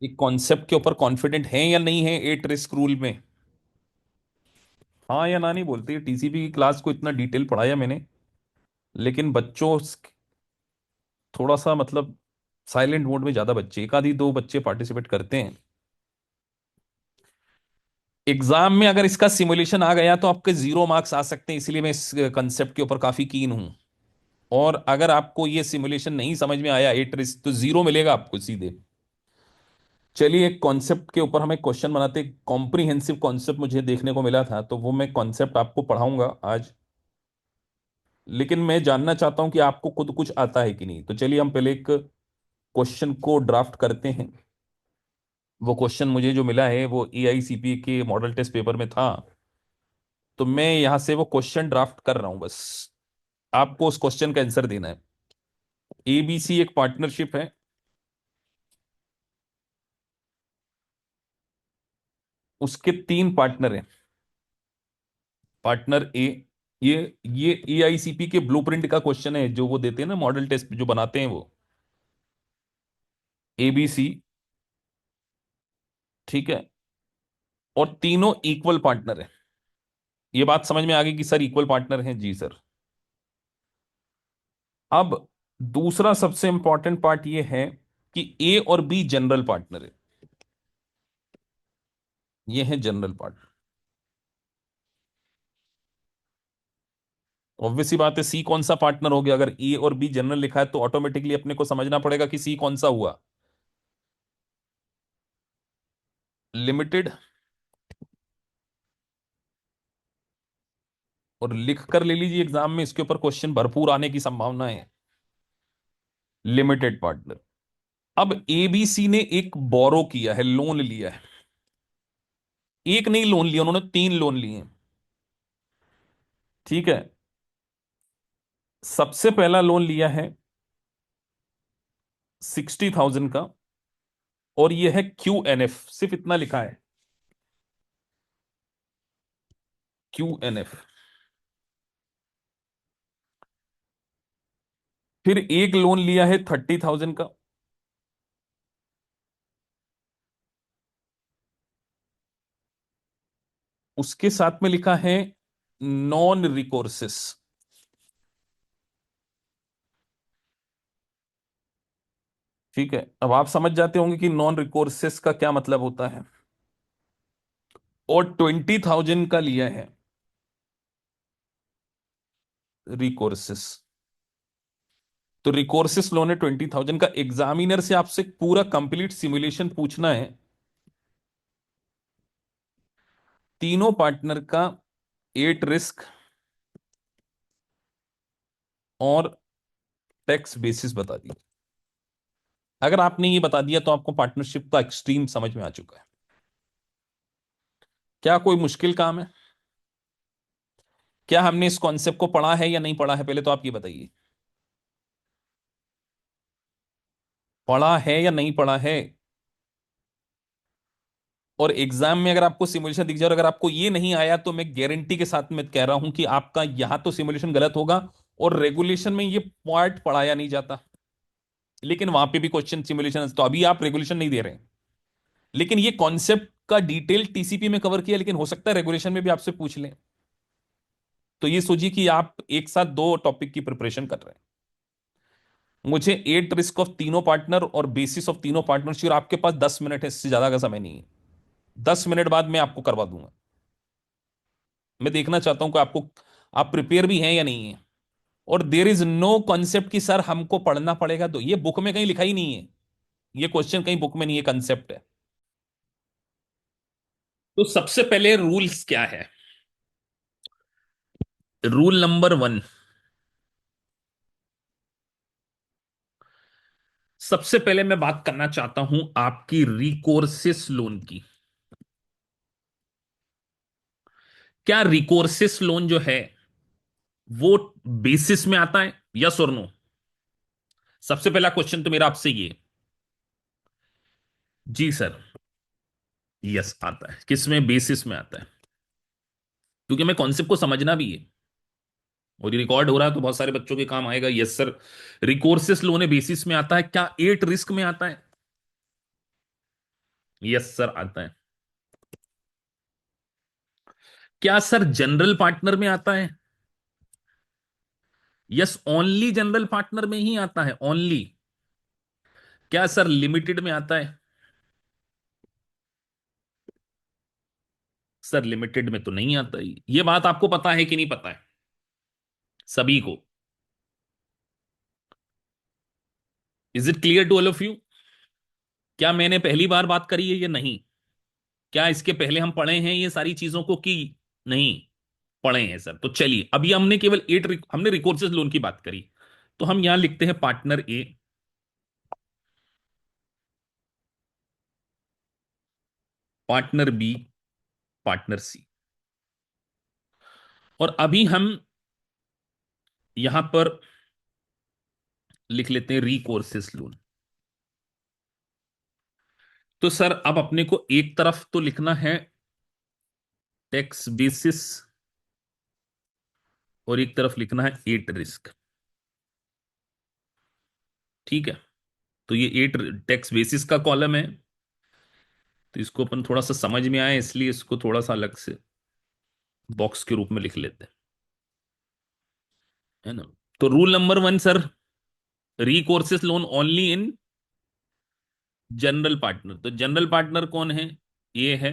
एक कॉन्सेप्ट के ऊपर कॉन्फिडेंट हैं या नहीं है एट रिस्क रूल में? हाँ या ना नहीं बोलते। टीसीपी की क्लास को इतना डिटेल पढ़ाया मैंने, लेकिन बच्चों थोड़ा सा मतलब साइलेंट मोड में ज्यादा बच्चे, एक आधी दो बच्चे पार्टिसिपेट करते हैं। एग्जाम में अगर इसका सिमुलेशन आ गया तो आपके 0 मार्क्स आ सकते हैं, इसलिए मैं इस कंसेप्ट के ऊपर काफी कीन हूं। और अगर आपको ये सिमुलेशन नहीं समझ में आया एट रिस्क, तो 0 मिलेगा आपको सीधे। चलिए, एक कॉन्सेप्ट के ऊपर हम एक क्वेश्चन बनाते। कॉम्प्रिहेंसिव कॉन्सेप्ट मुझे देखने को मिला था, तो वो मैं कॉन्सेप्ट आपको पढ़ाऊंगा आज। लेकिन मैं जानना चाहता हूं कि आपको खुद कुछ आता है कि नहीं। तो चलिए हम पहले एक क्वेश्चन को ड्राफ्ट करते हैं। वो क्वेश्चन मुझे जो मिला है वो एआईसीपी के मॉडल टेस्ट पेपर में था। तो मैं यहां से वो क्वेश्चन ड्राफ्ट कर रहा हूं बस। आपको उस क्वेश्चन का आंसर देना है। एबीसी एक पार्टनरशिप है। उसके 3 पार्टनर हैं। पार्टनर ए, ये ये एआईसीपी के ब्लूप्रिंट का क्वेश्चन है, जो वो देते हैं ना मॉडल टेस्ट जो बनाते हैं वो। एबीसी, ठीक है। और तीनों इक्वल पार्टनर है। ये बात समझ में आ गई कि सर इक्वल पार्टनर हैं? जी सर। अब दूसरा सबसे इंपॉर्टेंट पार्ट ये है कि ए और बी जनरल पार्टनर है। ये है जनरल पार्टनर। ऑब्वियस सी बात है, सी कौन सा पार्टनर हो गया? अगर ए और बी जनरल लिखा है तो ऑटोमेटिकली अपने को समझना पड़ेगा कि सी कौन सा हुआ। लिमिटेड। और लिख कर ले लीजिए, एग्जाम में इसके ऊपर क्वेश्चन भरपूर आने की संभावना है। Limited partner. अब एबीसी ने एक बोरो किया है, लोन लिया है। एक नहीं लोन लिया, उन्होंने 3 लोन लिए हैं। ठीक है। सबसे पहला लोन लिया है 60,000 का, और यह है QNF, सिर्फ इतना लिखा है, QNF। फिर एक लोन लिया है 30,000 का। उसके साथ में लिखा है नॉन रिकोर्सिस। ठीक है, अब आप समझ जाते होंगे कि नॉन रिकोर्सिस का क्या मतलब होता है। और 20,000 का लिया है रिकोर्सिस। तो रिकोर्सिस लोन है 20,000 का। एग्जामिनर से आपसे पूरा कंप्लीट सिमुलेशन पूछना है, तीनों पार्टनर का एट रिस्क और टैक्स बेसिस बता दिए। अगर आपने ये बता दिया तो आपको पार्टनरशिप का एक्सट्रीम समझ में आ चुका है। क्या कोई मुश्किल काम है? क्या हमने इस कॉन्सेप्ट को पढ़ा है या नहीं पढ़ा है, पहले तो आप ये बताइए। पढ़ा है या नहीं पढ़ा है? और एग्जाम में अगर आपको सिमुलेशन दिख जाए और अगर आपको ये नहीं आया, तो मैं गारंटी के साथ में कह रहा हूं कि आपका यहां तो सिमुलेशन गलत होगा। और रेगुलेशन में ये पार्ट पढ़ाया नहीं जाता। लेकिन वहां पे भी क्वेश्चन सिमुलेशन, तो अभी आप रेगुलेशन नहीं दे रहे हैं, लेकिन ये कॉन्सेप्ट का डिटेल टीसीपी में कवर किया, लेकिन हो सकता है रेगुलेशन में भी आपसे पूछ लें। तो ये सोचिए कि आप एक साथ 2 टॉपिक की प्रिपरेशन कर रहे हैं। मुझे एट रिस्क ऑफ तीनों पार्टनर और बेसिस ऑफ तीनों पार्टनरशिप, और आपके पास 10 मिनट है, इससे ज्यादा का समय नहीं है। 10 मिनट बाद मैं आपको करवा दूंगा। मैं देखना चाहता हूं कि आपको, आप प्रिपेयर भी हैं या नहीं है। और देर इज नो कॉन्सेप्ट कि सर हमको पढ़ना पड़ेगा, तो ये बुक में कहीं लिखा ही नहीं है। ये क्वेश्चन कहीं बुक में नहीं है, कंसेप्ट है। तो सबसे पहले रूल्स क्या है? Rule number 1। सबसे पहले मैं बात करना चाहता हूं आपकी रिकोर्सिस लोन की। क्या रिकोर्सिस लोन जो है वो बेसिस में आता है, यस और नो? सबसे पहला क्वेश्चन तो मेरा आपसे ये। जी सर। यस आता है, किसमें? बेसिस में आता है। क्योंकि हमें कॉन्सेप्ट को समझना भी है, और ये रिकॉर्ड हो रहा है तो बहुत सारे बच्चों के काम आएगा। यस सर, रिकोर्सिस लोन बेसिस में आता है। क्या एट रिस्क में आता है? यस सर आता है। क्या सर जनरल पार्टनर में आता है? यस, ओनली जनरल पार्टनर में ही आता है, ओनली। क्या सर लिमिटेड में आता है? सर लिमिटेड में तो नहीं आता ही। ये बात आपको पता है कि नहीं पता है? सभी को। Is it clear to all of you? क्या मैंने पहली बार बात करी है या नहीं? क्या इसके पहले हम पढ़े हैं ये सारी चीजों को कि नहीं? पढ़े हैं सर। तो चलिए, अभी हमने केवल हमने रिकोर्सेस लोन की बात करी। तो हम यहां लिखते हैं पार्टनर ए, पार्टनर बी, पार्टनर सी। और अभी हम यहां पर लिख लेते हैं रिकोर्सेस लोन। तो सर अब अपने को एक तरफ तो लिखना है टैक्स बेसिस, और एक तरफ लिखना है एट रिस्क। ठीक है। तो ये एट टैक्स बेसिस का कॉलम है, तो इसको अपन थोड़ा सा समझ में आए इसलिए इसको थोड़ा सा अलग से बॉक्स के रूप में लिख लेते हैं, है ना। तो rule number one sir, recourse loan only in general partner. तो जनरल पार्टनर कौन है? ए है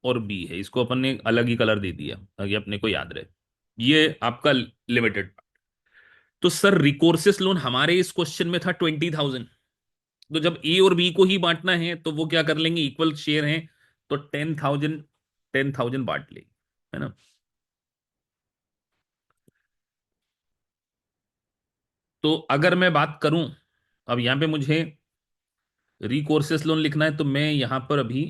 और बी है। इसको अपन ने अलग ही कलर दे दिया ताकि अपने को याद रहे। ये आपका लिमिटेड। तो सर रिकोर्सेस लोन हमारे इस क्वेश्चन में था 20,000। तो जब ए और बी को ही बांटना है तो वो क्या कर लेंगे, इक्वल शेयर हैं, तो 10,000, 10,000 बांट लेंगे, है ना। तो अगर मैं बात करूं, अब यहां पे मुझे रिकोर्सेस लोन लिखना है, तो मैं यहां पर अभी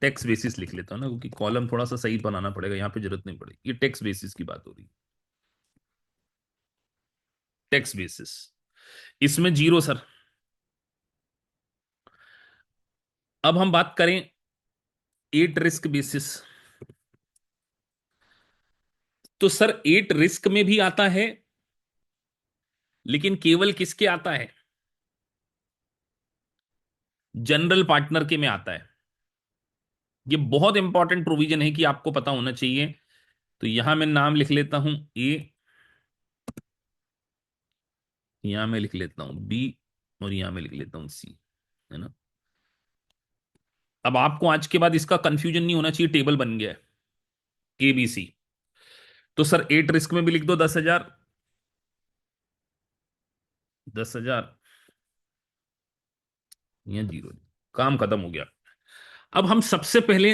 टैक्स बेसिस लिख लेता हूं ना, क्योंकि कॉलम थोड़ा सा सही बनाना पड़ेगा, यहां पे जरूरत नहीं पड़ेगी। ये टैक्स बेसिस की बात हो रही है, टैक्स बेसिस। इसमें जीरो सर। अब हम बात करें एट रिस्क बेसिस। तो सर एट रिस्क में भी आता है, लेकिन केवल किसके आता है? जनरल पार्टनर के में आता है। ये बहुत इंपॉर्टेंट प्रोविजन है कि आपको पता होना चाहिए। तो यहां मैं नाम लिख लेता हूं ए, यहां मैं लिख लेता हूं बी, और यहां मैं लिख लेता हूं सी, है ना। अब आपको आज के बाद इसका कंफ्यूजन नहीं होना चाहिए, टेबल बन गया है ए बी सी। तो सर एट रिस्क में भी लिख दो 10,000, 10,000, या जीरो। काम खत्म हो गया। अब हम सबसे पहले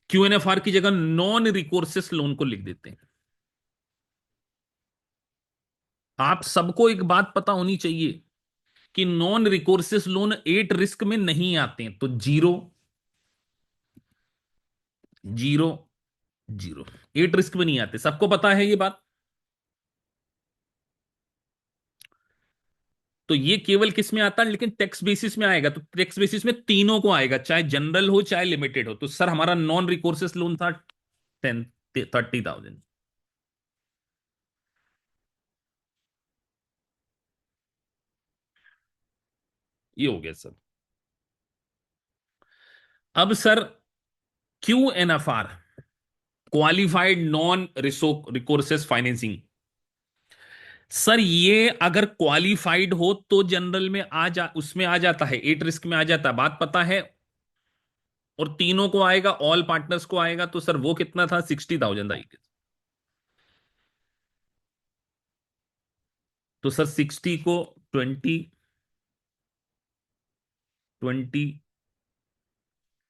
क्यू एन एफ आर की जगह नॉन रिकोर्सेस लोन को लिख देते हैं। आप सबको एक बात पता होनी चाहिए कि non recourse loan at risk में नहीं आते हैं। तो zero, zero, zero, at risk में नहीं आते, सबको पता है ये बात। तो ये केवल किस में आता है, लेकिन टैक्स बेसिस में आएगा। तो टैक्स बेसिस में तीनों को आएगा, चाहे जनरल हो चाहे लिमिटेड हो। तो सर हमारा नॉन रिकोर्सेस लोन था 30,000। ये हो गया सर। अब sir Q N F R, qualified non recourse financing. Sir ये अगर क्वालिफाइड हो तो जनरल में उसमें आ जाता है, एट रिस्क में आ जाता है, बात पता है। और तीनों को आएगा, ऑल पार्टनर्स को आएगा। तो सर वो कितना था, 60,000 आएगा। तो सर 60 को 20, 20,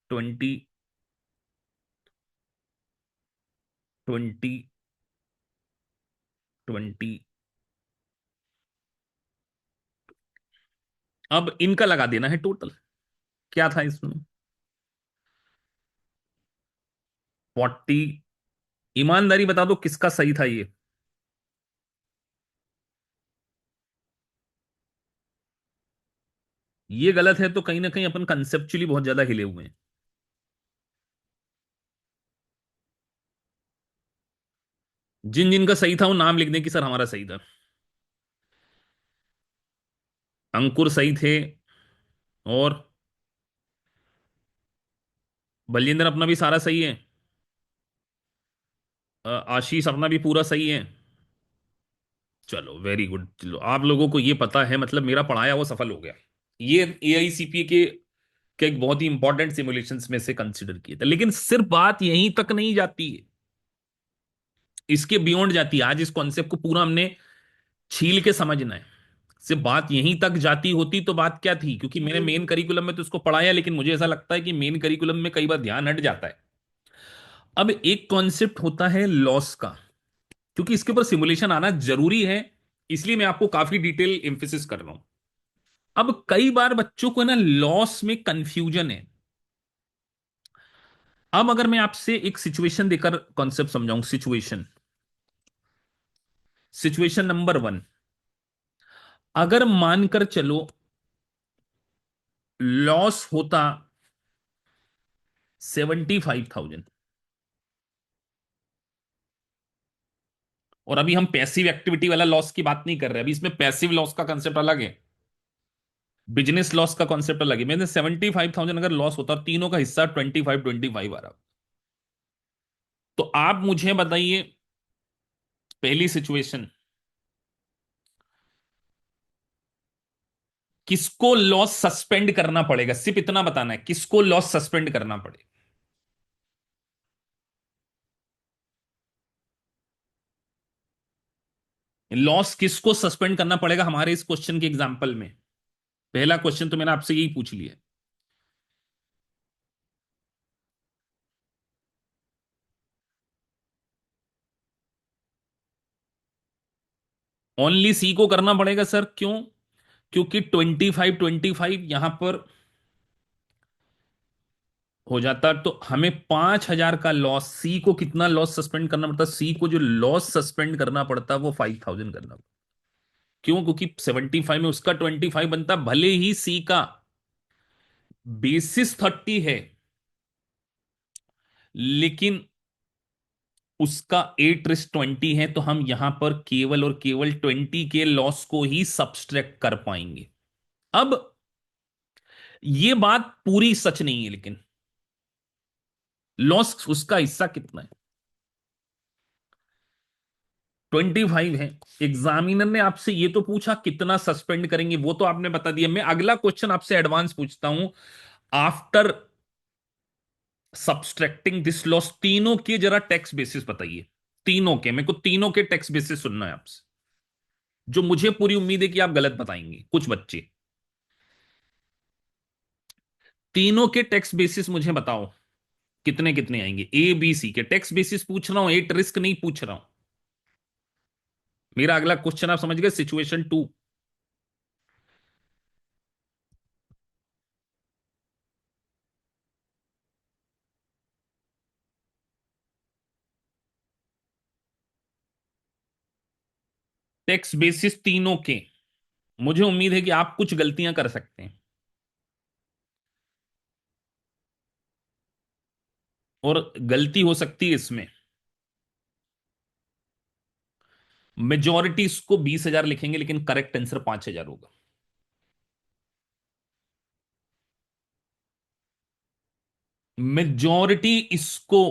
20, 20, 20, अब इनका लगा देना है टोटल। क्या था इसमें? 40। ईमानदारी बता दो किसका सही था ये? ये गलत है, तो कहीं ना कहीं अपन कंसेप्चुअली बहुत ज्यादा हिले हुए हैं। जिन जिन का सही था वो नाम लिख दें कि सर हमारा सही था। अंकुर सही थे, और बलजिंदर अपना भी सारा सही है। आशीष अपना भी पूरा सही है। चलो वेरी गुड, चलो आप लोगों को ये पता है, मतलब मेरा पढ़ाया वो सफल हो गया। ये एआईसीपीए के एक बहुत ही इंपॉर्टेंट सिमुलेशंस में से कंसिडर किए थे, लेकिन सिर्फ बात यहीं तक नहीं जाती है, इसके बियॉन्ड जाती है। आज इस कॉन्सेप्ट को पूरा हमने छील के समझना है। सिर्फ बात यहीं तक जाती होती तो बात क्या थी, क्योंकि मैंने मेन करिकुलम में तो इसको पढ़ाया, लेकिन मुझे ऐसा लगता है कि मेन करिकुलम में कई बार ध्यान हट जाता है। अब एक कॉन्सेप्ट होता है लॉस का, क्योंकि इसके ऊपर सिमुलेशन आना जरूरी है, इसलिए मैं आपको काफी डिटेल एम्फेसिस कर रहा हूं। अब कई बार बच्चों को ना लॉस में कंफ्यूजन है। अब अगर मैं आपसे एक सिचुएशन देकर कॉन्सेप्ट समझाऊं, सिचुएशन, सिचुएशन नंबर वन, अगर मानकर चलो लॉस होता 75,000, और अभी हम पैसिव एक्टिविटी वाला लॉस की बात नहीं कर रहे, अभी इसमें पैसिव लॉस का कंसेप्ट अलग है, बिजनेस लॉस का कॉन्सेप्ट अलग है। मैंने 75,000 अगर लॉस होता और तीनों का हिस्सा 25-25 आ रहा, तो आप मुझे बताइए, पहली सिचुएशन, किसको लॉस सस्पेंड करना पड़ेगा, सिर्फ इतना बताना है, किसको लॉस सस्पेंड करना पड़ेगा। लॉस किसको सस्पेंड करना पड़ेगा हमारे इस क्वेश्चन के एग्जाम्पल में। पहला क्वेश्चन तो मैंने आपसे यही पूछ लिया। ओनली सी को करना पड़ेगा सर, क्यों? क्योंकि 25-25 यहां पर हो जाता, तो हमें 5,000 का लॉस, सी को कितना लॉस सस्पेंड करना पड़ता, सी को जो लॉस सस्पेंड करना पड़ता वो 5,000 करना पड़ता। क्यों? क्योंकि 75 में उसका 25 बनता, भले ही सी का बेसिस 30 है, लेकिन उसका 8-20 है, तो हम यहां पर केवल और केवल 20 के लॉस को ही सब्सट्रैक्ट कर पाएंगे। अब ये बात पूरी सच नहीं है, लेकिन लॉस उसका हिस्सा कितना है? 25 है। एग्जामिनर ने आपसे ये तो पूछा कितना सस्पेंड करेंगे, वो तो आपने बता दिया। मैं अगला क्वेश्चन आपसे एडवांस पूछता हूं, आफ्टर सब्सट्रैक्टिंग दिस लॉस, तीनों के जरा टैक्स बेसिस बताइए। तीनों के, मेरे को तीनों के टैक्स बेसिस सुनना है आपसे, जो मुझे पूरी उम्मीद है कि आप गलत बताएंगे कुछ बच्चे। तीनों के टैक्स बेसिस मुझे बताओ, कितने कितने आएंगे। ए बी सी के टैक्स बेसिस पूछ रहा हूं, एट रिस्क नहीं पूछ रहा हूं। मेरा अगला क्वेश्चन आप समझ गए, सिचुएशन टू। टैक्स बेसिस तीनों के, मुझे उम्मीद है कि आप कुछ गलतियां कर सकते हैं, और गलती हो सकती है इसमें। मेजॉरिटी इसको 20,000 लिखेंगे, लेकिन करेक्ट आंसर 5,000 होगा। मेजॉरिटी इसको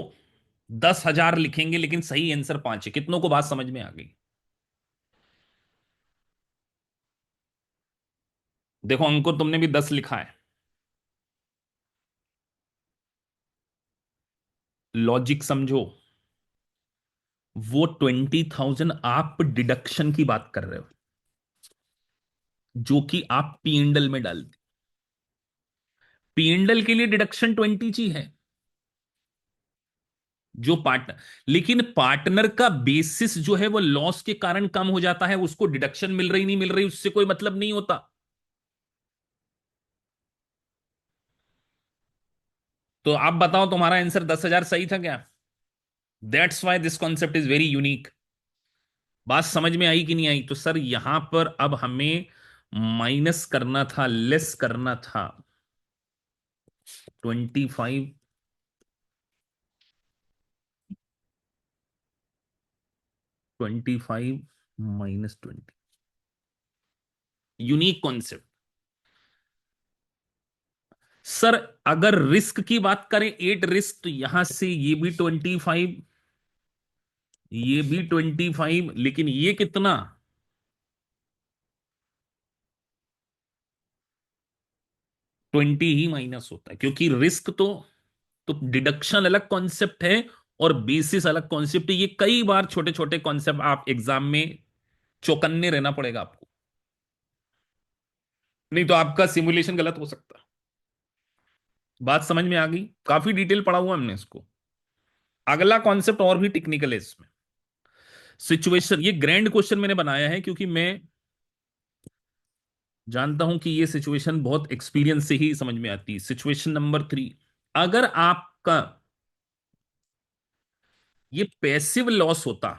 10,000 लिखेंगे, लेकिन सही आंसर 5 है। कितनों को बात समझ में आ गई? देखो अंको, तुमने भी 10 लिखा है। लॉजिक समझो, वो 20,000 आप डिडक्शन की बात कर रहे हो, जो कि आप पीएनडल में डालते। पीएनडल के लिए डिडक्शन 20 जी है, जो पार्टनर, लेकिन पार्टनर का बेसिस जो है वो लॉस के कारण कम हो जाता है, उसको डिडक्शन मिल रही नहीं मिल रही उससे कोई मतलब नहीं होता। तो आप बताओ, तुम्हारा आंसर 10,000 सही था क्या? That's why this concept is very unique. बात समझ में आई कि नहीं आई? तो सर यहां पर अब हमें माइनस करना था, लेस करना था 25, 25 -20। Unique concept. सर अगर रिस्क की बात करें, 8 रिस्क, तो यहां से ये भी 25, ये भी 25, लेकिन ये कितना, 20 ही माइनस होता है, क्योंकि रिस्क तो डिडक्शन अलग कॉन्सेप्ट है और बेसिस अलग कॉन्सेप्ट है। ये कई बार छोटे छोटे कॉन्सेप्ट आप एग्जाम में चौकन्ने रहना पड़ेगा आपको, नहीं तो आपका सिमुलेशन गलत हो सकता है। बात समझ में आ गई? काफी डिटेल पढ़ा हुआ हमने इसको। अगला कॉन्सेप्ट और भी टेक्निकल है इसमें, सिचुएशन। ये ग्रैंड क्वेश्चन मैंने बनाया है क्योंकि मैं जानता हूं कि ये सिचुएशन बहुत एक्सपीरियंस से ही समझ में आती है। सिचुएशन नंबर 3, अगर आपका ये पैसिव लॉस होता,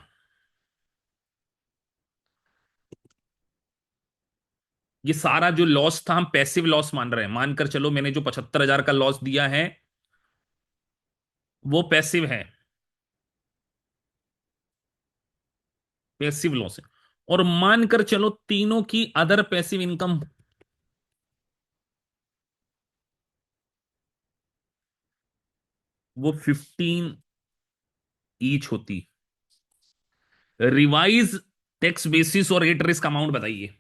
ये सारा जो लॉस था हम पैसिव लॉस मान रहे हैं, मानकर चलो मैंने जो 75,000 का लॉस दिया है वो पैसिव है, पैसिव लॉस है। और मानकर चलो तीनों की अदर पैसिव इनकम, वो 15 ईच होती। रिवाइज टैक्स बेसिस और एट रिस्क अमाउंट बताइए।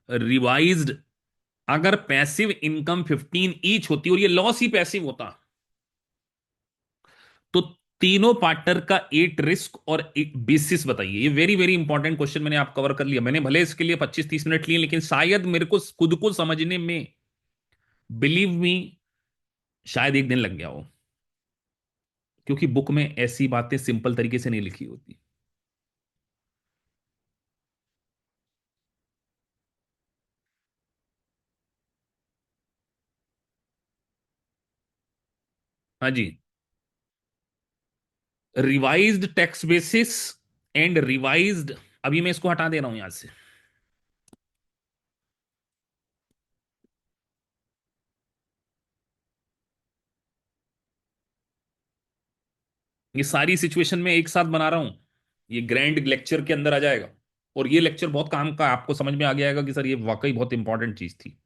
रिवाइज्ड, अगर पैसिव इनकम 15 ईच होती और ये लॉस ही पैसिव होता, तो तीनों पार्टनर का एट रिस्क और एक बेसिस बताइए। ये वेरी वेरी इंपॉर्टेंट क्वेश्चन मैंने आप कवर कर लिया। मैंने भले इसके लिए 25-30 मिनट लिए, लेकिन शायद मेरे को खुद को समझने में, बिलीव मी, शायद एक दिन लग गया हो, क्योंकि बुक में ऐसी बातें सिंपल तरीके से नहीं लिखी होती। हाँ जी, revised tax basis and revised, अभी मैं इसको हटा दे रहा हूं यहां से। ये सारी सिचुएशन में एक साथ बना रहा हूं, ये ग्रैंड लेक्चर के अंदर आ जाएगा। और ये लेक्चर बहुत काम का, आपको समझ में आ गया कि सर ये वाकई बहुत इंपॉर्टेंट चीज थी।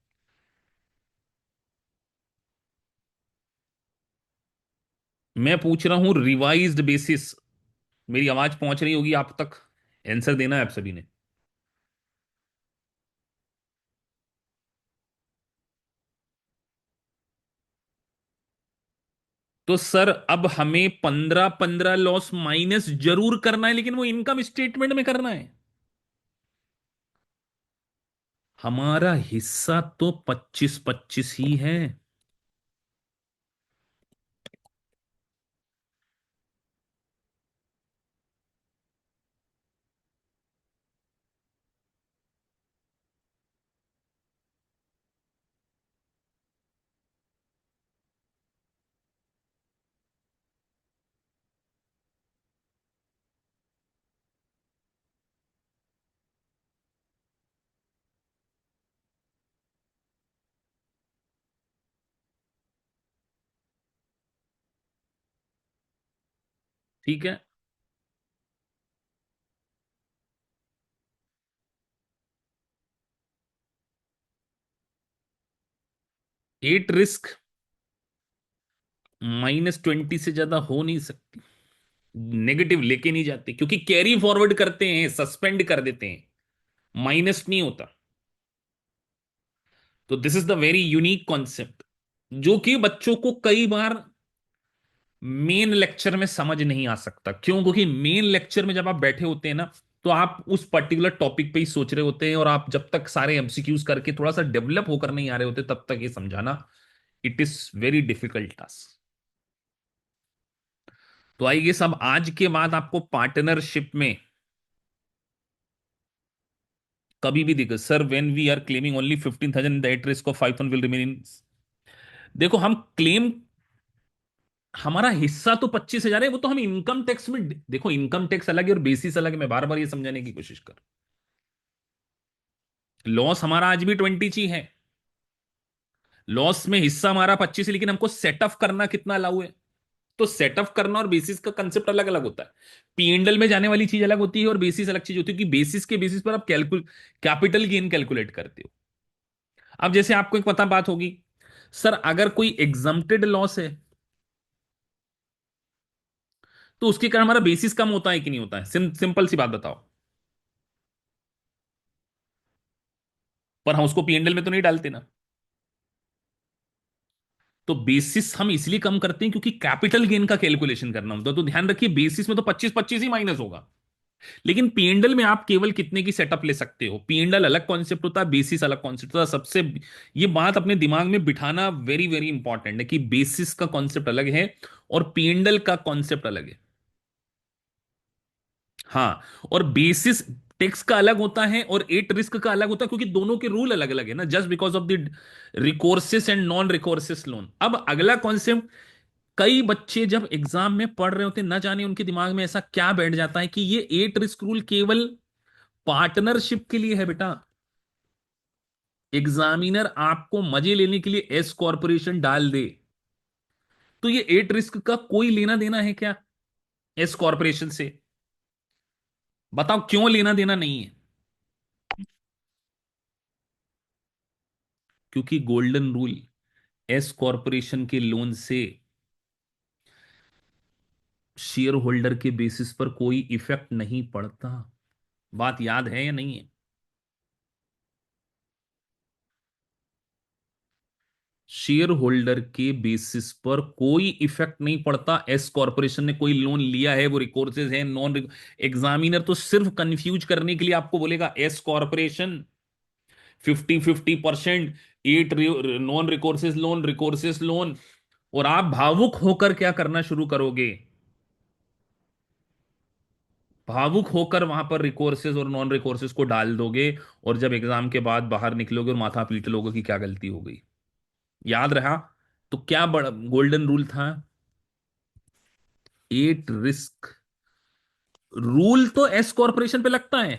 मैं पूछ रहा हूं रिवाइज्ड बेसिस, मेरी आवाज पहुंच रही होगी आप तक? आंसर देना है आप सभी ने। तो सर अब हमें 15-15 लॉस माइनस जरूर करना है, लेकिन वो इनकम स्टेटमेंट में करना है। हमारा हिस्सा तो 25-25 ही है। ठीक है, 8 रिस्क -20 से ज्यादा हो नहीं सकती, नेगेटिव लेके नहीं जाते, क्योंकि कैरी फॉरवर्ड करते हैं, सस्पेंड कर देते हैं, माइनस नहीं होता। तो this is the very unique concept, जो कि बच्चों को कई बार मेन लेक्चर में समझ नहीं आ सकता। क्यों? क्योंकि मेन लेक्चर में जब आप बैठे होते हैं ना, तो आप उस पर्टिकुलर टॉपिक पे ही सोच रहे होते हैं, और आप जब तक सारे एमसीक्यूज करके थोड़ा सा डेवलप होकर नहीं आ रहे होते, तब तक ये समझाना, it is very difficult task. तो आइए सब, आज के बाद आपको पार्टनरशिप में कभी भी दिक्कत, sir when we are claiming only 15,000, the at risk of 5,000 will remain in. देखो हम क्लेम, हमारा हिस्सा तो 25,000 है, वो तो हम इनकम टैक्स में, देखो इनकम टैक्स अलग है और बेसिस अलग है, मैं बार बार ये समझाने की कोशिश कर। लॉस हमारा आज भी 20 ही है, लॉस में हिस्सा हमारा 25 है, लेकिन हमको सेटअप करना कितना अलाउ है। तो सेटअप करना और बेसिस का कंसेप्ट अलग अलग होता है। पीएनडल में जाने वाली चीज अलग होती है और बेसिस अलग चीज होती है, कि बेसिस के बेसिस पर आप कैलकुल कैपिटल गेन कैलकुलेट करते हो। अब जैसे आपको एक पता बात होगी, सर अगर कोई एग्जम्प्टेड लॉस है तो उसके कारण हमारा बेसिस कम होता है कि नहीं होता है? सिंपल सी बात बताओ। पर हम उसको पीएनएल में तो नहीं डालते ना। तो बेसिस हम इसलिए कम करते हैं क्योंकि कैपिटल गेन का कैलकुलेशन करना होता है। तो ध्यान रखिए, बेसिस में तो 25-25 ही माइनस होगा, लेकिन पीएनडल में आप केवल कितने की सेटअप ले सकते हो। पीएनडल अलग कॉन्सेप्ट होता है, बेसिस अलग कॉन्सेप्ट होता है। सबसे ये बात अपने दिमाग में बिठाना वेरी वेरी इंपॉर्टेंट है कि बेसिस का कॉन्सेप्ट अलग है और पीएनडल का कॉन्सेप्ट अलग है। हाँ, और बेसिस टैक्स का अलग होता है और एट रिस्क का अलग होता है, क्योंकि दोनों के रूल अलग अलग है ना, just because of the recourse and non recourse loan. अब अगला कॉन्सेप्ट, कई बच्चे जब एग्जाम में पढ़ रहे होते, ना जाने उनके दिमाग में ऐसा क्या बैठ जाता है कि ये एट रिस्क रूल केवल पार्टनरशिप के लिए है बेटा। एग्जामिनर आपको मजे लेने के लिए एस कॉर्पोरेशन डाल दे, तो ये एट रिस्क का कोई लेना देना है क्या एस कॉर्पोरेशन से? बताओ क्यों लेना देना नहीं है? क्योंकि गोल्डन रूल, एस कॉर्पोरेशन के लोन से शेयर होल्डर के बेसिस पर कोई इफेक्ट नहीं पड़ता। बात याद है या नहीं है? शेयर होल्डर के बेसिस पर कोई इफेक्ट नहीं पड़ता। एस कॉर्पोरेशन ने कोई लोन लिया है, वो रिकोर्सेज है नॉन। एग्जामिनर तो सिर्फ कंफ्यूज करने के लिए आपको बोलेगा S corporation 50-50%, at non recourse loan, recourse loan, और आप भावुक होकर क्या करना शुरू करोगे? भावुक होकर वहां पर रिकोर्सेज और नॉन रिकोर्सेज को डाल दोगे, और जब एग्जाम के बाद बाहर निकलोगे और माथा पीट लोगे कि क्या गलती हो गई। याद रहा? तो क्या बड़ा गोल्डन रूल था? एट रिस्क रूल तो एस कॉर्पोरेशन पे लगता है,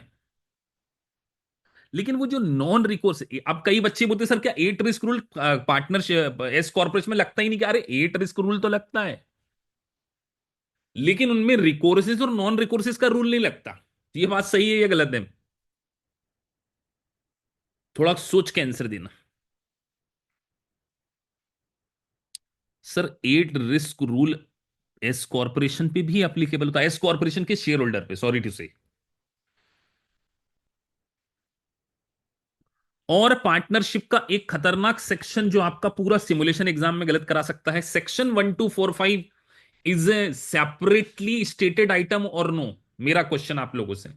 लेकिन वो जो नॉन रिकोर्स, अब कई बच्चे बोलते हैं सर क्या at risk rule partnership S corporation में लगता ही नहीं? क्या, अरे एट रिस्क रूल तो लगता है, लेकिन उनमें रिकोर्सेज और नॉन रिकोर्सेज का रूल नहीं लगता। ये बात सही है या गलत है? थोड़ा सोच के आंसर देना। Sir at risk rule S corporation पे भी एप्लीकेबल होता है, एस कॉर्पोरेशन के शेयर होल्डर पे, सॉरी टू से। और पार्टनरशिप का एक खतरनाक सेक्शन जो आपका पूरा सिमुलेशन एग्जाम में गलत करा सकता है, section 1245 is a separately stated item और नो? मेरा क्वेश्चन आप लोगों से,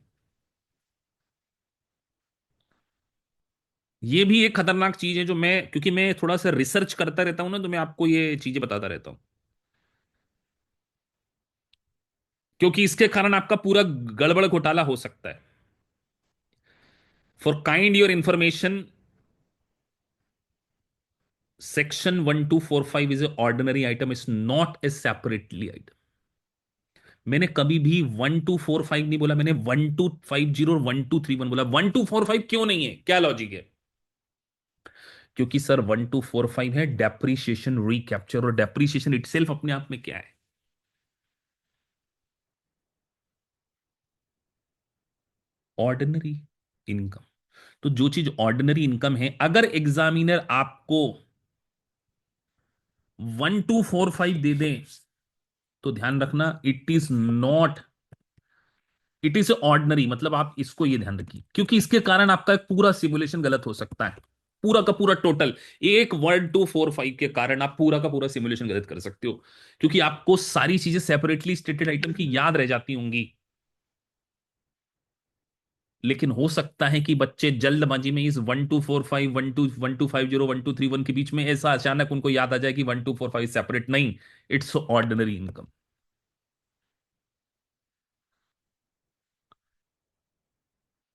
ये भी एक खतरनाक चीज है जो मैं, क्योंकि मैं थोड़ा सा रिसर्च करता रहता हूं ना, तो मैं आपको ये चीजें बताता रहता हूं, क्योंकि इसके कारण आपका पूरा गड़बड़ घोटाला हो सकता है। For kind your information, section 1245 is a ordinary item, is not a separately item. मैंने कभी भी 1245 नहीं बोला, मैंने 1250 और 1231 बोला। 1245 क्यों नहीं है, क्या लॉजिक है? क्योंकि सर 1245 है डेप्रीशिएशन रिकैप्चर, और डेप्रीशिएशन इटसेल्फ अपने आप में क्या है? Ordinary income. तो जो चीज ऑर्डिनरी इनकम है, अगर एग्जामिनर आपको 1245 दे दें, तो ध्यान रखना it is not, it is ordinary. मतलब आप इसको ये ध्यान रखिए, क्योंकि इसके कारण आपका एक पूरा सिमुलेशन गलत हो सकता है। पूरा का पूरा टोटल एक 1245 के कारण आप पूरा का पूरा सिमुलेशन गलत कर सकते हो, क्योंकि आपको सारी चीजें सेपरेटली स्टेटेड आइटम की याद रह जाती होंगी। लेकिन हो सकता है कि बच्चे जल्दबाजी में इस 1245, 1250, 1231 के बीच में ऐसा अचानक उनको याद आ जाए कि 1245 सेपरेट नहीं, इट्स ऑर्डिनरी इनकम।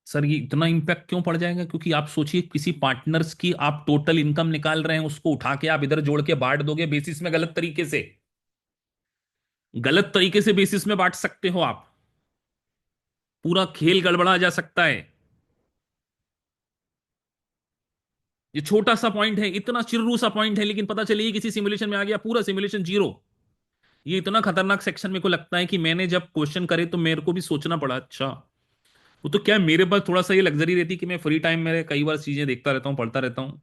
सर ये इतना इंपैक्ट क्यों पड़ जाएगा? क्योंकि आप सोचिए, किसी पार्टनर्स की आप टोटल इनकम निकाल रहे हैं, उसको उठा के आप इधर जोड़ के बांट दोगे बेसिस में, गलत तरीके से, गलत तरीके से बेसिस में बांट सकते हो आप। पूरा खेल गड़बड़ा जा सकता है। ये छोटा सा पॉइंट है, इतना चिर्रू सा पॉइंट है, लेकिन पता चलिए किसी सिमुलेशन में आ गया, पूरा सिमुलेशन जीरो। ये इतना खतरनाक सेक्शन मेरे को लगता है कि मैंने जब क्वेश्चन करे तो मेरे को भी सोचना पड़ा, अच्छा वो तो क्या, मेरे पास थोड़ा सा ये लग्जरी रहती कि मैं फ्री टाइम में कई बार चीजें देखता रहता हूँ, पढ़ता रहता हूँ।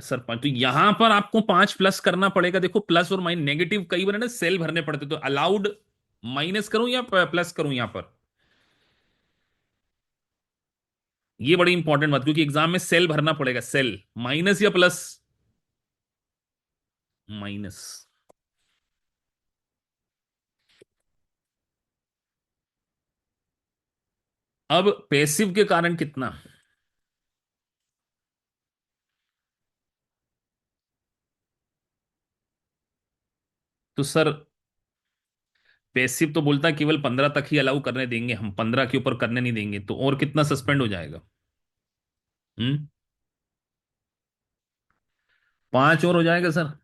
सर पांच, तो यहां पर आपको पांच प्लस करना पड़ेगा। देखो प्लस और माइनस नेगेटिव कई बार है ना सेल भरने पड़ते, तो अलाउड माइनस करूं या प्लस करूं यहां पर? ये बड़ी इंपॉर्टेंट बात, क्योंकि एग्जाम में सेल भरना पड़ेगा। सेल माइनस या प्लस? माइनस। अब पैसिव के कारण कितना? तो सर पैसिव तो बोलता है केवल 15 तक ही अलाउ करने देंगे हम, 15 के ऊपर करने नहीं देंगे, तो और कितना सस्पेंड हो जाएगा? हम्म। पांच और हो जाएगा सर।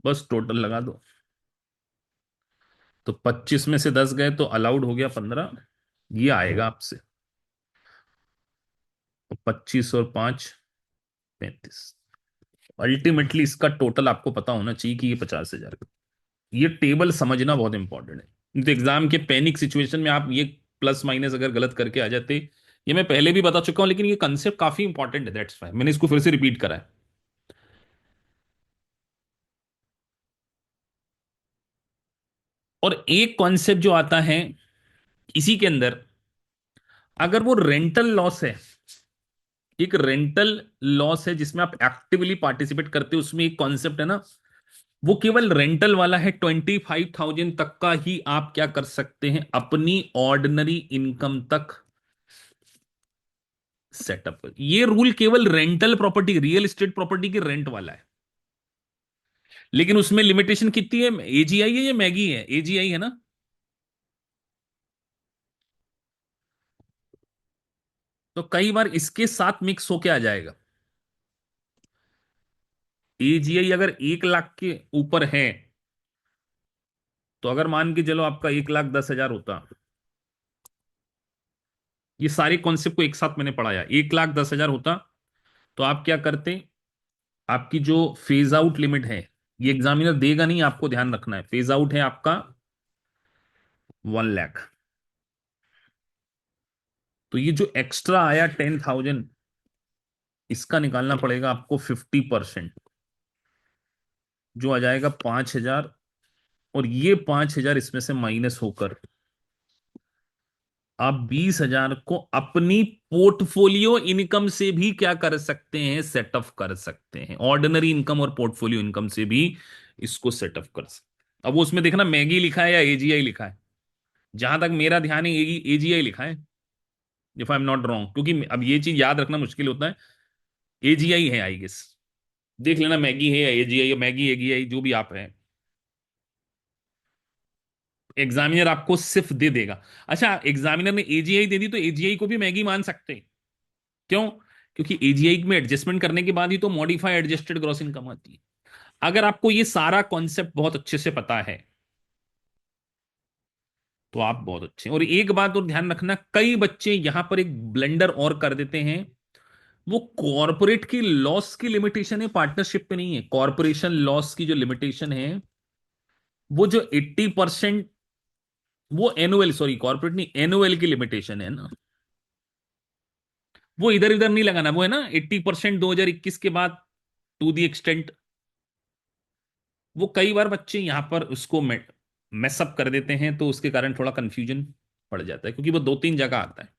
बस टोटल लगा दो। तो 25 में से 10 गए तो अलाउड हो गया 15। ये आएगा आपसे। 25 और 5, 35। अल्टीमेटली इसका टोटल आपको पता होना चाहिए कि ये 50,000 का। ये टेबल समझना बहुत इंपॉर्टेंट है, तो एग्जाम के पैनिक सिचुएशन में आप ये प्लस माइनस अगर गलत करके आ जाते। ये मैं पहले भी बता चुका हूं, लेकिन ये कंसेप्ट काफी इंपॉर्टेंट है, दैट्स वाई मैंने इसको फिर से रिपीट करा है। और एक कॉन्सेप्ट जो आता है इसी के अंदर, अगर वो रेंटल लॉस है, एक रेंटल लॉस है जिसमें आप एक्टिवली पार्टिसिपेट करते हो, उसमें एक कॉन्सेप्ट है ना, वो केवल रेंटल वाला है। 25,000 तक का ही आप क्या कर सकते हैं, अपनी ऑर्डिनरी इनकम तक सेटअप। ये रूल केवल rental property, real estate property की रेंट वाला है। लेकिन उसमें लिमिटेशन कितनी है? एजीआई है या मैगी है? एजीआई है ना? तो कई बार इसके साथ मिक्स होके आ जाएगा। एजीआई अगर 1 लाख के ऊपर है, तो अगर मान के चलो आपका 1,10,000 होता, ये सारे कॉन्सेप्ट को एक साथ मैंने पढ़ाया, 1,10,000 होता, तो आप क्या करते? आपकी जो फेज आउट लिमिट है, ये एग्जामिनर देगा नहीं, आपको ध्यान रखना है, फेज आउट है आपका 1 लाख। तो ये जो एक्स्ट्रा आया 10,000, इसका निकालना पड़ेगा आपको 50%, जो आ जाएगा 5,000। और ये 5,000 इसमें से माइनस होकर आप 20,000 को अपनी पोर्टफोलियो इनकम से भी क्या कर सकते हैं, सेटअप कर सकते हैं। ऑर्डिनरी इनकम और पोर्टफोलियो इनकम से भी इसको सेटअप कर सकते हैं। अब वो उसमें देखना मैगी लिखा है या एजीआई लिखा है। जहां तक मेरा ध्यान है एजीआई लिखा है, if I am not wrong, क्योंकि अब ये चीज याद रखना मुश्किल होता है। एजीआई है आई गेस। देख लेना मैगी है या एजीआई, या मैगी एजीआई जो भी आप है, एग्जामिनर आपको सिर्फ दे देगा। अच्छा, एग्जामिनर ने एजीआई दे दी तो एजीआई को भी मैगी मान सकते हैं। क्यों? क्योंकि एजीआई में एडजस्टमेंट करने के बाद ही तो मॉडिफाई एडजस्टेड ग्रॉस इनकम आती है। अगर आपको ये सारा कॉन्सेप्ट बहुत अच्छे से पता है, तो आप बहुत अच्छे हैं। और एक बात और ध्यान रखना, कई बच्चे यहां पर एक ब्लेंडर और कर देते हैं। वो कॉरपोरेट की लॉस की लिमिटेशन है, पार्टनरशिप पे नहीं है। कॉरपोरेशन लॉस की जो लिमिटेशन है, वो जो 80%, वो एनुअल, सॉरी कॉर्पोरेट नहीं, एनुअल की लिमिटेशन है ना, वो इधर इधर नहीं लगाना। वो है ना 80% 2021 के बाद, टू दी एक्सटेंट। वो कई बार बच्चे यहां पर उसको मेसअप कर देते हैं, तो उसके कारण थोड़ा कंफ्यूजन पड़ जाता है, क्योंकि वो 2-3 जगह आता है।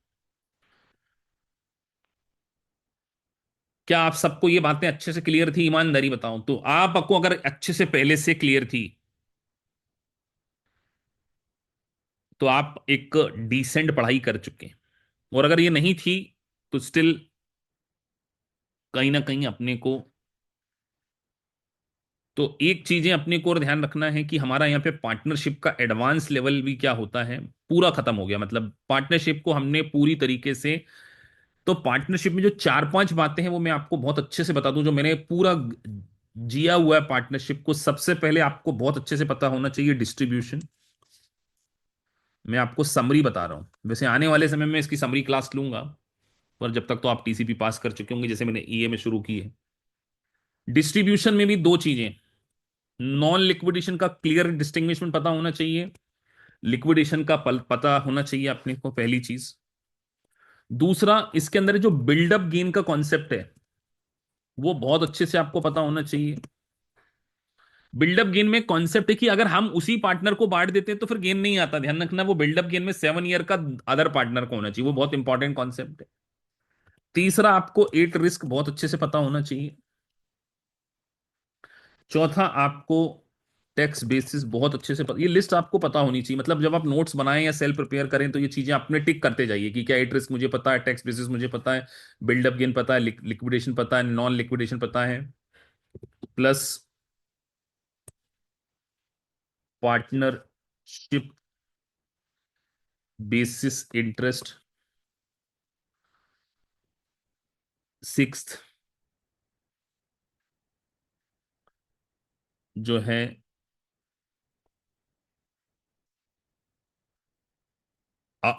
क्या आप सबको ये बातें अच्छे से क्लियर थी? ईमानदारी बताऊं तो आपको अगर अच्छे से पहले से क्लियर थी, तो आप एक डिसेंट पढ़ाई कर चुके हैं। और अगर ये नहीं थी, तो स्टिल कहीं ना कहीं अपने को, तो एक चीजें अपने को और ध्यान रखना है कि हमारा यहाँ पे पार्टनरशिप का एडवांस लेवल भी क्या होता है, पूरा खत्म हो गया। मतलब पार्टनरशिप को हमने पूरी तरीके से, तो पार्टनरशिप में जो 4-5 बातें हैं वो मैं आपको बहुत अच्छे से बता दूं, जो मैंने पूरा जिया हुआ है पार्टनरशिप को। सबसे पहले आपको बहुत अच्छे से पता होना चाहिए डिस्ट्रीब्यूशन। मैं आपको समरी बता रहा हूं, वैसे आने वाले समय में इसकी समरी क्लास लूंगा, पर जब तक तो आप टीसीपी पास कर चुके होंगे, जैसे मैंने ईए में शुरू की है। डिस्ट्रीब्यूशन में भी दो चीजें, नॉन लिक्विडेशन का क्लियर डिस्टिंग्विशमेंट पता होना चाहिए, लिक्विडेशन का पता होना चाहिए अपने को, पहली चीज। दूसरा, इसके अंदर जो बिल्डअप गेन का कॉन्सेप्ट है वो बहुत अच्छे से आपको पता होना चाहिए। बिल्डअप गेन में कॉन्सेप्ट है कि अगर हम उसी पार्टनर को बांट देते हैं तो फिर गेन नहीं आता, ध्यान रखना, वो बिल्डअप गेन में 7 ईयर का अदर पार्टनर को होना चाहिए, वो बहुत इंपॉर्टेंट कॉन्सेप्ट है। तीसरा, आपको एट रिस्क बहुत अच्छे से पता होना चाहिए। चौथा, आपको टैक्स बेसिस बहुत अच्छे से ये लिस्ट आपको पता होनी चाहिए, मतलब जब आप नोट्स बनाएं या सेल प्रिपेयर करें तो ये चीजें अपने टिक करते जाइए कि क्या एट रिस्क मुझे पता है, टैक्स बेसिस मुझे पता है, बिल्डअप गेन पता है, लिक्विडेशन पता है, नॉन लिक्विडेशन पता है, plus partnership basis interest. Sixth जो है,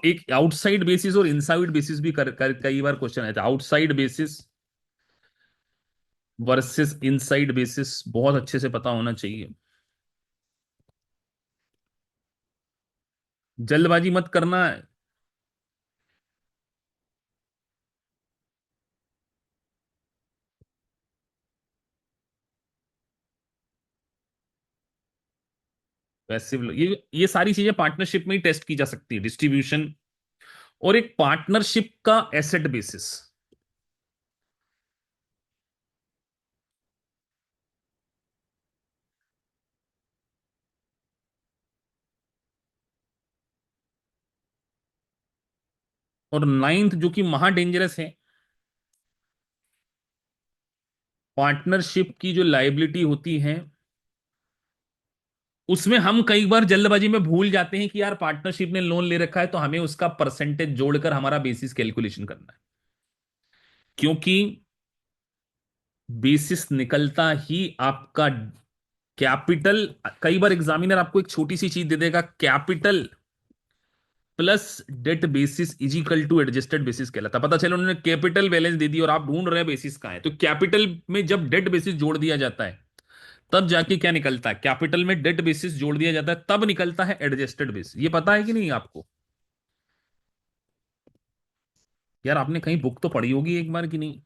एक आउटसाइड बेसिस और इनसाइड बेसिस भी कई बार क्वेश्चन आया था, outside basis versus inside basis बहुत अच्छे से पता होना चाहिए। जल्दबाजी मत करना है। वैसे ये सारी चीजें पार्टनरशिप में ही टेस्ट की जा सकती है, डिस्ट्रीब्यूशन और एक पार्टनरशिप का एसेट बेसिस। और नाइन्थ जो कि महा डेंजरस है, पार्टनरशिप की जो लाइबिलिटी होती है उसमें हम कई बार जल्दबाजी में भूल जाते हैं कि यार पार्टनरशिप ने लोन ले रखा है तो हमें उसका परसेंटेज जोड़कर हमारा बेसिस कैलकुलेशन करना है, क्योंकि बेसिस निकलता ही आपका कैपिटल। कई बार एग्जामिनर आपको एक छोटी सी चीज दे देगा, capital plus debt basis is equal to adjusted basis कहलाता, पता चला उन्होंने कैपिटल बैलेंस दे दी और आप ढूंढ रहे हैं बेसिस कहां है, तो कैपिटल में जब डेट बेसिस जोड़ दिया जाता है तब जाके क्या निकलता है, कैपिटल में डेट बेसिस जोड़ दिया जाता है तब निकलता है एडजस्टेड बेसिस। ये पता है कि नहीं आपको? यार आपने कहीं बुक तो पढ़ी होगी एक बार कि नहीं?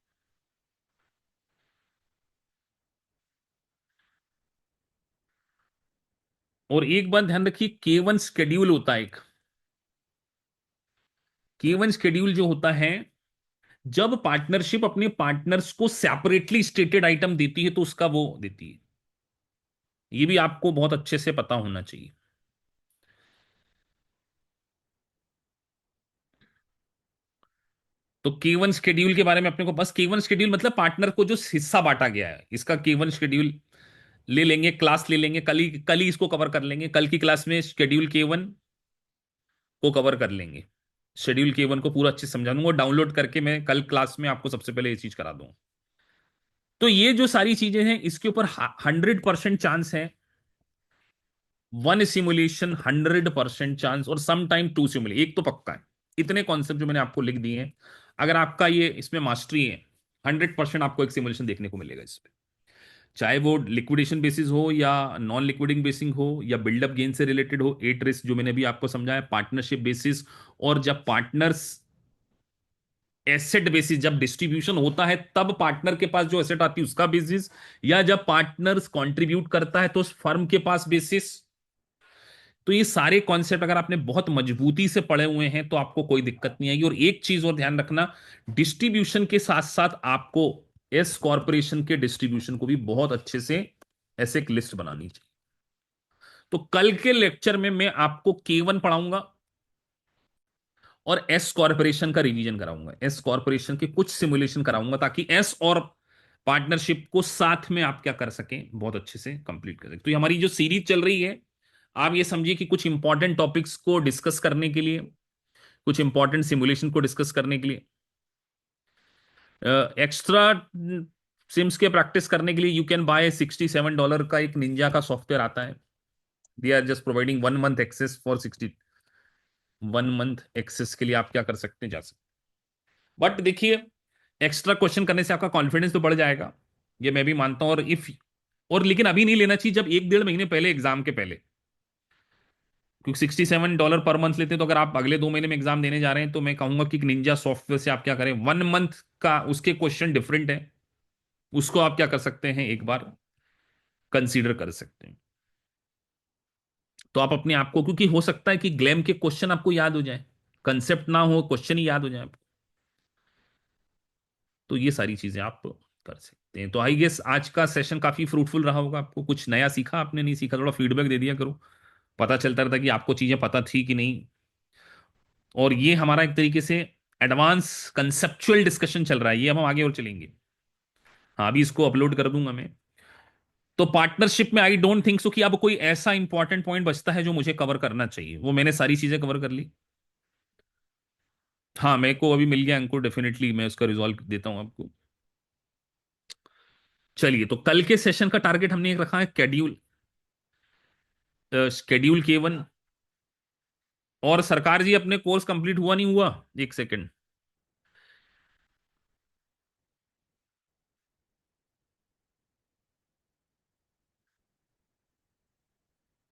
और एक बात ध्यान रखिए, K1 शेड्यूल होता है एक, K1 शेड्यूल जो होता है, जब पार्टनरशिप अपने पार्टनर्स को सेपरेटली स्टेटेड आइटम देती है तो उसका वो देती है, ये भी आपको बहुत अच्छे से पता होना चाहिए। तो K1 शेड्यूल के बारे में अपने को बस, K1 शेड्यूल मतलब पार्टनर को जो हिस्सा बांटा गया है इसका K1 शेड्यूल ले लेंगे, क्लास ले लेंगे, कल ही इसको कवर कर लेंगे, कल की क्लास में शेड्यूल K1 को कवर कर लेंगे। शेड्यूल K1 को पूरा अच्छे से समझा दूंगा, डाउनलोड करके मैं कल क्लास में आपको सबसे पहले ये चीज करा दूंगा। तो ये जो सारी चीजें हैं इसके ऊपर 100% चांस है, वन सिमुलेशन 100% चांस, और सम टाइम टू सिमुलेशन, एक तो पक्का है। इतने कॉन्सेप्ट जो मैंने आपको लिख दिए हैं, अगर आपका ये इसमें मास्टरी है, 100% आपको एक सिमुलेशन देखने को मिलेगा इस पे, चाहे वो लिक्विडेशन बेसिस हो या नॉन लिक्विडिंग बेसिस हो या बिल्डअप गेन से रिलेटेड हो, एट रिस्क जो मैंने भी आपको समझाया, पार्टनरशिप बेसिस, और जब पार्टनर्स एसेट बेसिस, जब डिस्ट्रीब्यूशन होता है तब पार्टनर के पास जो एसेट आती है उसका बेसिस, या जब पार्टनर्स कंट्रीब्यूट करता है तो उस फर्म के पास बेसिस। तो ये सारे कॉन्सेप्ट अगर आपने बहुत मजबूती से पढ़े हुए हैं तो आपको कोई दिक्कत नहीं आएगी। और एक चीज और ध्यान रखना, डिस्ट्रीब्यूशन के साथ साथ आपको एस कॉरपोरेशन के डिस्ट्रीब्यूशन को भी बहुत अच्छे से ऐसे एक लिस्ट बनानी चाहिए। तो कल के लेक्चर में मैं आपको K1 पढ़ाऊंगा और एस कॉरपोरेशन का रिवीजन कराऊंगा, एस कॉरपोरेशन के कुछ सिमुलेशन कराऊंगा ताकि एस और पार्टनरशिप को साथ में आप क्या कर सकें, बहुत अच्छे से कंप्लीट कर सकें। तो ये हमारी जो सीरीज चल रही है, आप ये समझिए कि कुछ इंपॉर्टेंट टॉपिक्स को डिस्कस करने के लिए, कुछ इंपॉर्टेंट सिमुलेशन को डिस्कस करने के लिए, एक्स्ट्रा सिम्स के प्रैक्टिस करने के लिए यू कैन बाय $67 का एक निंजा का सॉफ्टवेयर आता है। They are just providing 1 month access for 1 month access के लिए आप क्या कर सकते हैं, जा सकते। बट देखिए, एक्स्ट्रा क्वेश्चन करने से आपका कॉन्फिडेंस तो बढ़ जाएगा, ये मैं भी मानता हूँ। और लेकिन अभी नहीं लेना चाहिए, जब 1 डेढ़ महीने पहले, एग्जाम के पहले, क्योंकि $67 पर मंथ लेते हैं, तो अगर आप अगले 2 महीने में एग्जाम देने जा रहे हैं, तो मैं कहूंगा कि निंजा सॉफ्टवेयर से आप क्या करें, 1 मंथ का उसके क्वेश्चन डिफरेंट है, उसको आप क्या कर सकते हैं, एक बार कंसीडर कर सकते हैं। तो आप अपने आप को, क्योंकि हो सकता है कि ग्लैम के क्वेश्चन आपको याद हो जाए, कंसेप्ट ना हो, क्वेश्चन ही याद हो जाए, तो ये सारी चीजें आप कर सकते हैं। तो आई गेस आज का सेशन काफी फ्रूटफुल रहा होगा, आपको कुछ नया सीखा, आपने नहीं सीखा, थोड़ा फीडबैक दे दिया करो, पता चलता रहता कि आपको चीजें पता थी कि नहीं। और ये हमारा एक तरीके से एडवांस कंसेप्चुअल डिस्कशन चल रहा है, ये हम आगे और चलेंगे। हाँ, अभी इसको अपलोड कर दूंगा मैं। तो पार्टनरशिप में आई डोंट थिंक सो कि अब कोई ऐसा इंपॉर्टेंट पॉइंट बचता है जो मुझे कवर करना चाहिए, वो मैंने सारी चीजें कवर कर ली। हाँ, मेरे को अभी मिल गया अंकुर, डेफिनेटली मैं उसका रिजॉल्व देता हूँ आपको। चलिए, तो कल के सेशन का टारगेट हमने एक रखा है, शेड्यूल, शेड्यूल K1। और सरकार जी, अपने कोर्स कंप्लीट हुआ नहीं हुआ, एक सेकंड,